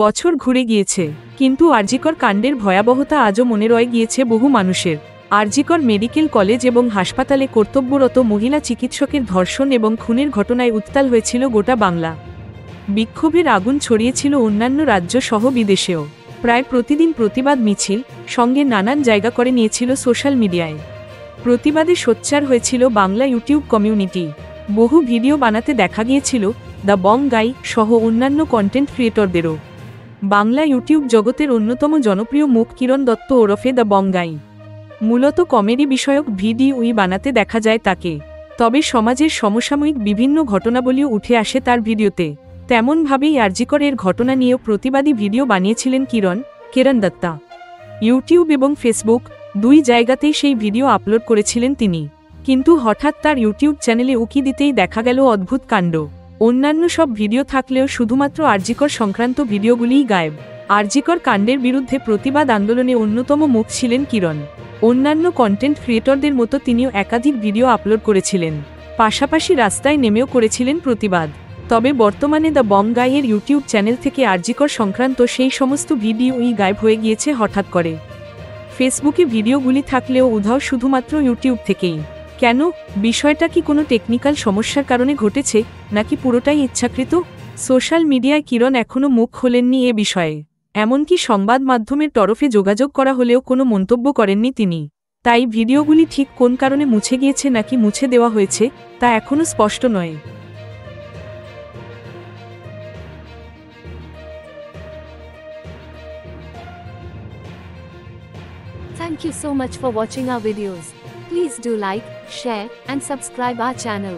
বছর ঘুরে গিয়েছে, কিন্তু আরজিকর কাণ্ডের ভয়াবহতা আজও মনে রয়ে গিয়েছে বহু মানুষের। আরজিকর মেডিকেল কলেজ এবং হাসপাতালে কর্তব্যরত মহিলা চিকিৎসকের ধর্ষণ এবং খুনের ঘটনায় উত্তাল হয়েছিল গোটা বাংলা। বিক্ষোভের আগুন ছড়িয়েছিল অন্যান্য রাজ্য সহ বিদেশেও। প্রায় প্রতিদিন প্রতিবাদ মিছিল সঙ্গে নানান জায়গা করে নিয়েছিল সোশ্যাল মিডিয়ায়। প্রতিবাদে সোচ্চার হয়েছিল বাংলা ইউটিউব কমিউনিটি। বহু ভিডিও বানাতে দেখা গিয়েছিল দ্য বং গাই সহ অন্যান্য কন্টেন্ট ক্রিয়েটরদেরও। বাংলা ইউটিউব জগতের অন্যতম জনপ্রিয় মুখ কিরণ দত্ত ওরফে দ্য বং গাই। মূলত কমেডি বিষয়ক ভিডিওই বানাতে দেখা যায় তাকে, তবে সমাজের সমসাময়িক বিভিন্ন ঘটনাবলীও উঠে আসে তার ভিডিওতে। তেমনভাবেই আরজিকরের ঘটনা নিয়েও প্রতিবাদী ভিডিও বানিয়েছিলেন কিরণ দত্তা। ইউটিউব এবং ফেসবুক দুই জায়গাতেই সেই ভিডিও আপলোড করেছিলেন তিনি, কিন্তু হঠাৎ তার ইউটিউব চ্যানেলে উকি দিতেই দেখা গেল অদ্ভুত কাণ্ড। অন্যান্য সব ভিডিও থাকলেও শুধুমাত্র আরজিকর সংক্রান্ত ভিডিওগুলিই গায়েব। আরজিকর কাণ্ডের বিরুদ্ধে প্রতিবাদ আন্দোলনে অন্যতম মুখ ছিলেন কিরণ। অন্যান্য কন্টেন্ট ক্রিয়েটরদের মতো তিনিও একাধিক ভিডিও আপলোড করেছিলেন, পাশাপাশি রাস্তায় নেমেও করেছিলেন প্রতিবাদ। তবে বর্তমানে দ্য বং গাইয়ের ইউটিউব চ্যানেল থেকে আরজিকর সংক্রান্ত সেই সমস্ত ভিডিওই গায়েব হয়ে গিয়েছে হঠাৎ করে। ফেসবুকে ভিডিওগুলি থাকলেও উধাও শুধুমাত্র ইউটিউব থেকেই। কেন? বিষয়টা কি কোনো টেকনিক্যাল সমস্যার কারণে ঘটেছে, নাকি পুরোটাই ইচ্ছাকৃত? সোশ্যাল মিডিয়ায় কিরণ এখনও মুখ খোলেননি এ বিষয়ে। এমনকি সংবাদ মাধ্যমের তরফে যোগাযোগ করা হলেও কোনো মন্তব্য করেননি তিনি। তাই ভিডিওগুলি ঠিক কোন কারণে মুছে গিয়েছে নাকি মুছে দেওয়া হয়েছে তা এখনও স্পষ্ট নয়। Thank you so much for watching our videos. Please do like, share, and subscribe our channel.